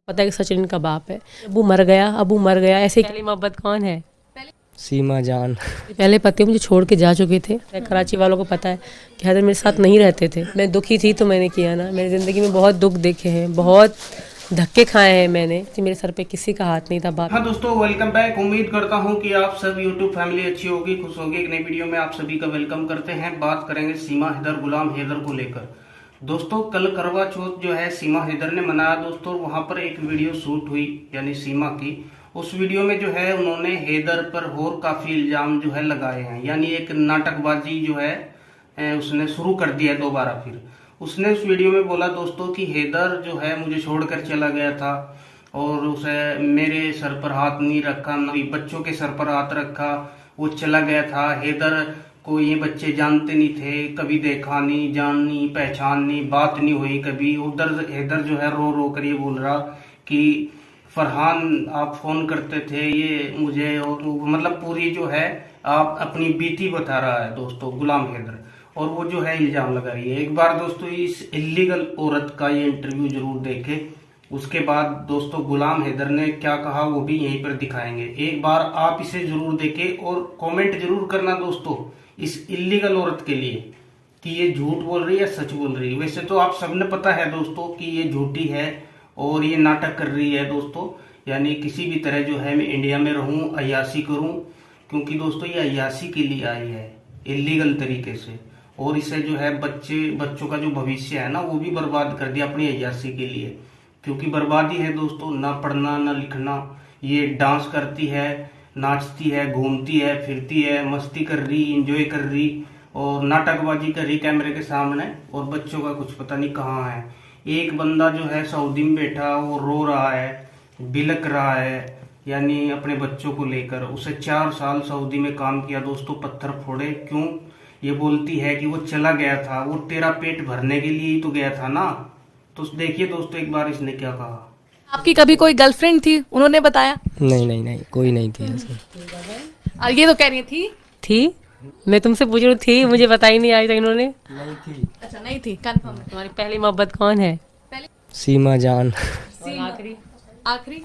पता है कि सचिन का बाप है। अबू मर गया ऐसे पहली मोहब्बत कौन है? सीमा जान। पहले पति मुझे छोड़ के जा चुके थे। कराची वालों को पता है कि हैदर मेरे साथ नहीं रहते थे। मैं दुखी थी तो मैंने किया ना। मेरी ज़िंदगी में बहुत दुख देखे हैं, बहुत धक्के खाए हैं मैंने कि मेरे सर पे किसी का हाथ नहीं था। बाप हाँ दोस्तों, वेलकम बैक। उम्मीद करता हूँ कि आप सब यूट्यूब फैमिली अच्छी होगी, खुश होगी। एक नई वीडियो में आप सभी का वेलकम करते हैं। बात करेंगे सीमा हैदर, गुलाम हैदर को लेकर। दोस्तों, कल करवा चौथ जो है सीमा हैदर ने मनाया दोस्तों। वहां पर एक वीडियो शूट हुई यानी सीमा की। उस वीडियो में जो है उन्होंने हैदर पर और काफी इल्जाम जो है लगाए हैं, यानी एक नाटकबाजी जो है उसने शुरू कर दिया दोबारा। फिर उसने उस वीडियो में बोला दोस्तों कि हैदर जो है मुझे छोड़कर चला गया था और उसे मेरे सर पर हाथ नहीं रखा, मेरी बच्चों के सर पर हाथ रखा, वो चला गया था। हैदर को ये बच्चे जानते नहीं थे, कभी देखा नहीं, जानी पहचान नहीं, बात नहीं हुई कभी। उधर हैदर जो है रो रो कर ये बोल रहा कि फरहान आप फोन करते थे ये मुझे, और मतलब पूरी जो है आप अपनी बीती बता रहा है दोस्तों गुलाम हैदर। और वो जो है इल्जाम लगा रही है। एक बार दोस्तों इस इल्लीगल औरत का ये इंटरव्यू जरूर देखे। उसके बाद दोस्तों गुलाम हैदर ने क्या कहा वो भी यहीं पर दिखाएंगे। एक बार आप इसे जरूर देखें और कमेंट जरूर करना दोस्तों इस इल्लीगल औरत के लिए कि ये झूठ बोल रही है सच बोल रही है। वैसे तो आप सबने पता है दोस्तों कि ये झूठी है और ये नाटक कर रही है दोस्तों। यानी किसी भी तरह जो है मैं इंडिया में रहूं, अय्याशी करूं, क्योंकि दोस्तों ये अय्याशी के लिए आई है इल्लीगल तरीके से। और इसे जो है बच्चों का जो भविष्य है ना वो भी बर्बाद कर दिया अपनी अय्याशी के लिए। क्योंकि बर्बादी है दोस्तों, ना पढ़ना ना लिखना। ये डांस करती है, नाचती है, घूमती है, फिरती है, मस्ती कर रही, एंजॉय कर रही और नाटकबाजी कर रही कैमरे के सामने। और बच्चों का कुछ पता नहीं कहाँ है। एक बंदा जो है सऊदी में बैठा वो रो रहा है, बिलक रहा है, यानी अपने बच्चों को लेकर। उसे 4 साल सऊदी में काम किया दोस्तों, पत्थर फोड़े। क्यों? ये बोलती है कि वो चला गया था, वो तेरा पेट भरने के लिए ही तो गया था ना। तो देखिए दोस्तों एक बार इसने क्या कहा। आपकी कभी कोई गर्लफ्रेंड थी? उन्होंने बताया? नहीं कोई नहीं थी ऐसे। और ये तो कह रही थी। मैं तुमसे पूछ रही थी, मुझे पता ही नहीं आई था इन्होंने। नहीं थी। अच्छा नहीं थी, कंफर्म है। तुम्हारी पहली मोहब्बत कौन है? सीमा जान। आखिरी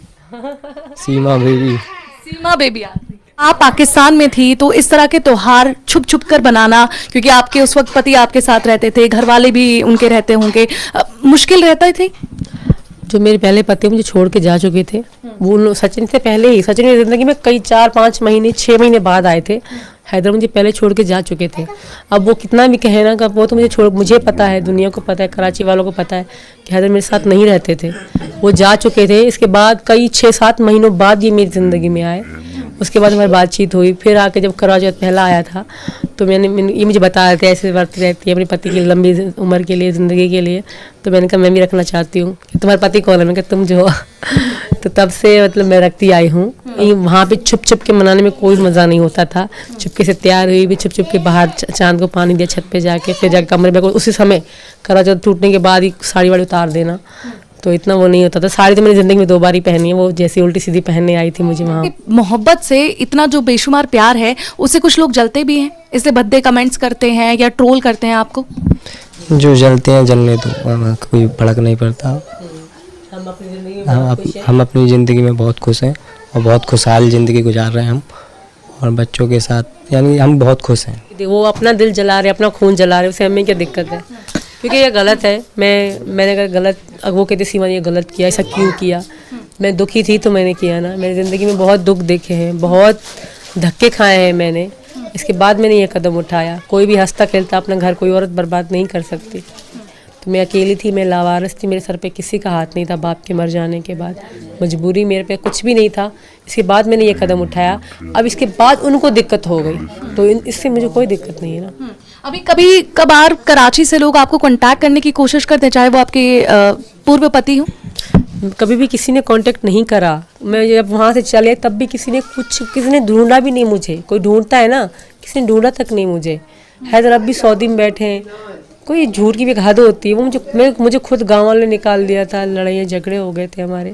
सीमा बेबी। सीमा बेबी आखिरी। आप पाकिस्तान में थी तो इस तरह के त्योहार छुप छुप कर बनाना, क्योंकि आपके उस वक्त पति आपके साथ रहते थे, घर वाले भी उनके रहते होंगे, मुश्किल रहता थी? जो मेरे पहले पति मुझे छोड़ के जा चुके थे वो सचिन से पहले ही, सचिन की जिंदगी में कई 4-5 महीने 6 महीने बाद आए थे। हैदर मुझे पहले छोड़ के जा चुके थे। अब वो कितना भी कहे ना, वो तो मुझे पता है, दुनिया को पता है, कराची वालों को पता है कि हैदर मेरे साथ नहीं रहते थे, वो जा चुके थे। इसके बाद कई 6-7 महीनों बाद ये मेरी ज़िंदगी में आए। उसके बाद हमारी बातचीत हुई। फिर आके जब करवा चौथ पहला आया था तो मैंने ये मुझे बता रहे थे ऐसे बढ़ती रहती है अपने पति की लंबी उम्र के लिए, ज़िंदगी के लिए। तो मैंने कहा मैं भी रखना चाहती हूँ। तुम्हारे पति कौन है? मैंने कहा तुम जो हो। तो तब से मतलब मैं रखती आई हूँ। वहाँ पे छुप छुप के मनाने में कोई मज़ा नहीं होता था। चुपके से तैयार हुई भी, छुप छुप के बाहर चांद को पानी दिया छत पे जाके, फिर जाके कमरे में उसी समय करवा चौथ टूटने के बाद ही साड़ी वाड़ी उतार देना। तो इतना वो नहीं होता था। साड़ी तो मेरी ज़िंदगी में 2 बार ही पहनी है, वो जैसी उल्टी सीधी पहनने आई थी मुझे वहाँ। मोहब्बत से इतना जो बेशुमार प्यार है उससे कुछ लोग जलते भी हैं, इससे भद्दे कमेंट्स करते हैं या ट्रोल करते हैं आपको? जो जलते हैं जलने दो, कोई फर्क नहीं पड़ता। हम अपनी ज़िंदगी में बहुत खुश हैं और बहुत खुशहाल ज़िंदगी गुजार रहे हैं हम और बच्चों के साथ, यानी हम बहुत खुश हैं। वो अपना दिल जला रहे, अपना खून जला रहे, उसे हमें क्या दिक्कत है? क्योंकि ये गलत है। मैंने अगर गलत, वो कहती सीमा ये गलत किया, ऐसा क्यों किया? मैं दुखी थी तो मैंने किया ना। मेरी ज़िंदगी में बहुत दुख देखे हैं, बहुत धक्के खाए हैं मैंने। इसके बाद मैंने ये कदम उठाया। कोई भी हंसता खेलता अपना घर कोई औरत बर्बाद नहीं कर सकती। तो मैं अकेली थी, मैं लावारिस थी, मेरे सर पे किसी का हाथ नहीं था बाप के मर जाने के बाद। मजबूरी मेरे पे कुछ भी नहीं था। इसके बाद मैंने ये कदम उठाया। अब इसके बाद उनको दिक्कत हो गई तो इससे मुझे कोई दिक्कत नहीं है ना। अभी कभी कभार कराची से लोग आपको कांटेक्ट करने की कोशिश करते हैं, चाहे वो आपके पूर्व पति हो? कभी भी किसी ने कांटेक्ट नहीं करा। मैं जब वहाँ से चले तब भी किसी ने ढूंढा भी नहीं मुझे। कोई ढूंढता है ना, किसी ने ढूंढा तक नहीं मुझे। हैदर अब भी सऊदी में बैठे हैं। कोई झूठ की भी हद होती है। वो मुझे खुद गाँव वालों ने निकाल दिया था, लड़ाइयाँ झगड़े हो गए थे हमारे।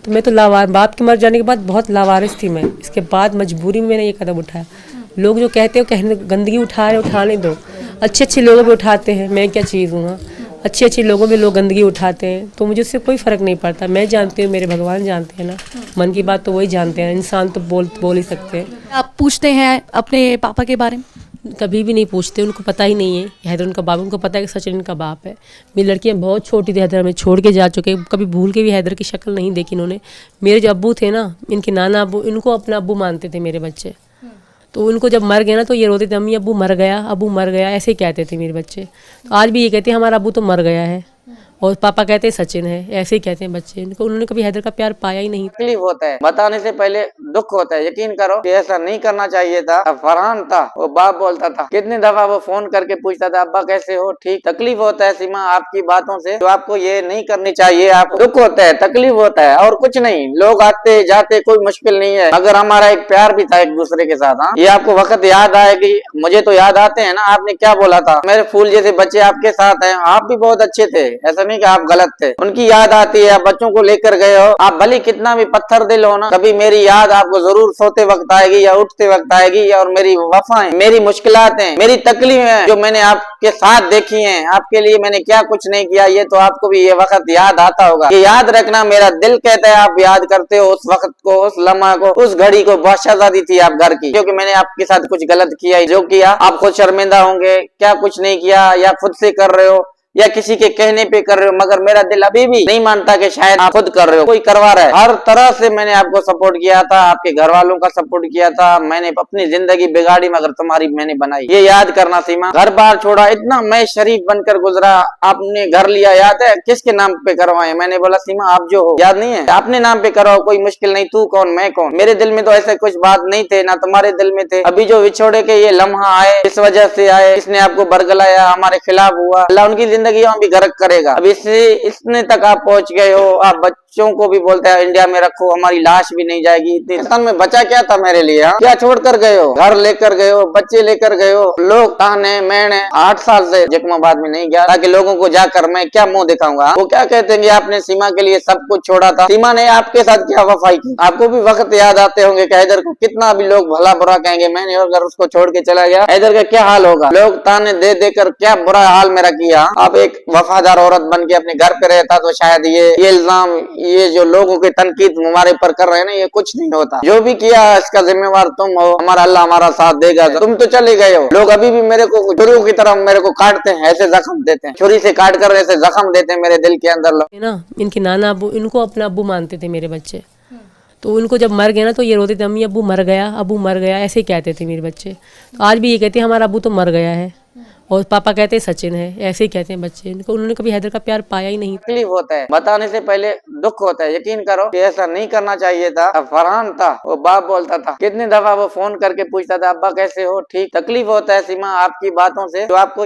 तो मैं तो बाप के मर जाने के बाद बहुत लावारिस थी मैं। इसके बाद मजबूरी में मैंने ये कदम उठाया। लोग जो कहते हैं गंदगी उठाने दो, अच्छे लोगों पे उठाते हैं। मैं क्या चीज़ हूँ? अच्छे अच्छे लोगों में लोग गंदगी उठाते हैं, तो मुझे उससे कोई फ़र्क नहीं पड़ता। मैं जानती हूँ, मेरे भगवान जानते हैं ना, मन की बात तो वही जानते हैं, इंसान तो बोल ही सकते हैं। आप पूछते हैं अपने पापा के बारे में? कभी भी नहीं पूछते, उनको पता ही नहीं है हैदर उनका बाप, उनको पता है कि सचिन इनका बाप है। मेरी लड़कियां बहुत छोटी थी, हैदर हमें छोड़ के जा चुके, कभी भूल के भी हैदर की शक्ल नहीं देखी इन्होंने। मेरे जो अब्बू थे ना, इनके नाना अब्बू, इनको अपना अब्बू मानते थे मेरे बच्चे। तो उनको जब मर गए ना तो ये रोते थे, अम्मी अब्बू मर गया, ऐसे ही कहते थे मेरे बच्चे। तो आज भी ये कहते हैं हमारा अब्बू तो मर गया है, और पापा कहते हैं सचिन है, ऐसे ही कहते हैं बच्चे। इनको उन्होंने कभी हैदर का प्यार पाया ही नहीं। तकलीफ होता है, बताने से पहले दुख होता है। यकीन करो कि ऐसा नहीं करना चाहिए था। फरहान था, वो बाप बोलता था, कितनी दफा वो फोन करके पूछता था, अब्बा कैसे हो, ठीक। तकलीफ होता है सीमा आपकी बातों से, तो आपको ये नहीं करनी चाहिए। आपको दुख होता है, तकलीफ होता है, और कुछ नहीं। लोग आते जाते, कोई मुश्किल नहीं है, मगर हमारा एक प्यार भी था एक दूसरे के साथ। हाँ, ये आपको वक्त याद आएगी, मुझे तो याद आते हैं ना। आपने क्या बोला था, मेरे फूल जैसे बच्चे आपके साथ हैं, आप भी बहुत अच्छे थे, ऐसा नहीं कि आप गलत थे। उनकी याद आती है, आप बच्चों को लेकर गए हो। आप भले कितना भी पत्थर दिल हो ना, कभी मेरी याद आपको जरूर सोते वक्त आएगी या उठते वक्त आएगी। और मेरी वफाएं, मेरी मुश्किलातें, मेरी तकलीफें जो मैंने आपके साथ देखी हैं, आपके लिए मैंने क्या कुछ नहीं किया, ये तो आपको भी ये वक्त याद आता होगा। ये याद रखना, मेरा दिल कहता है आप याद करते हो उस वक्त को, उस लम्हा को, उस घड़ी को। बहुत शहजादी थी आप घर की, क्योंकि मैंने आपके साथ कुछ गलत किया, जो किया आप खुद शर्मिंदा होंगे। क्या कुछ नहीं किया, या खुद से कर रहे हो या किसी के कहने पे कर रहे हो, मगर मेरा दिल अभी भी नहीं मानता कि शायद आप खुद कर रहे हो, कोई करवा रहा है। हर तरह से मैंने आपको सपोर्ट किया था, आपके घर वालों का सपोर्ट किया था। मैंने अपनी जिंदगी बिगाड़ी, मगर तुम्हारी मैंने बनाई। ये याद करना सीमा, घर बार छोड़ा, इतना मैं शरीफ बनकर गुजरा, आपने घर लिया, याद है किसके नाम पे करवाए? मैंने बोला सीमा आप जो हो, याद नहीं है, अपने नाम पे करवाओ, कोई मुश्किल नहीं। तू कौन, मैं कौन? मेरे दिल में तो ऐसे कुछ बात नहीं थे, ना तुम्हारे दिल में थे। अभी जो विछोड़े के ये लम्हा आए, इस वजह से आए, इसने आपको बरगलाया, हमारे खिलाफ हुआ। अल्लाह उनकी जिंदगी भी गर्क करेगा। अब इसने तक आप पहुंच गए हो। आप बच्चों को भी बोलते हैं इंडिया में रखो, हमारी लाश भी नहीं जाएगी। इतनी सन में बचा क्या था मेरे लिए? हाँ, क्या छोड़ कर गए हो? घर लेकर गए हो, बच्चे लेकर गए हो। लोग ताने मैंने 8 साल से जख्माबाद में नहीं गया, ताकि लोगों को जाकर मैं क्या मुंह दिखाऊंगा। वो क्या कहते हैं, आपने सीमा के लिए सब कुछ छोड़ा था। सीमा ने आपके साथ क्या वफाई की? आपको भी वक्त याद आते होंगे कि हैदर को कितना भी लोग भला बुरा कहेंगे, मैंने अगर उसको छोड़ के चला गया, हैदर का क्या हाल होगा। लोग ताने दे देकर क्या बुरा हाल मेरा किया। आप एक वफादार औरत बन के अपने घर पे रहता तो शायद ये इल्जाम, ये जो लोगों की तनकीद हमारे ऊपर कर रहे हैं ना, ये कुछ नहीं होता। जो भी किया इसका जिम्मेवार तुम हो। हमारा अल्लाह हमारा साथ देगा। तुम तो चले गए हो। लोग अभी भी मेरे को छुरियों की तरह मेरे को काटते हैं, ऐसे जख्म देते हैं, छुरी से काट कर ऐसे जख्म देते हैं मेरे दिल के अंदर। लोग ना, इनके नाना अब्बू, इनको अपना अब्बू मानते थे मेरे बच्चे। तो उनको जब मर गए ना तो ये रोते थे, अम्मी अब्बू मर गया, ऐसे ही कहते थे मेरे बच्चे। तो आज भी ये कहते हैं हमारा अब्बू तो मर गया है, और पापा कहते हैं सचिन है, ऐसे ही कहते हैं बच्चे। इनको उन्होंने कभी हैदर का प्यार पाया ही नहीं। तकलीफ होता है, बताने से पहले दुख होता है। यकीन करो कि ऐसा नहीं करना चाहिए था। फरहान था, वो बाप बोलता था, कितनी दफा वो फोन करके पूछता था, अब्बा कैसे हो, ठीक। तकलीफ होता है सीमा आपकी बातों से, जो आपको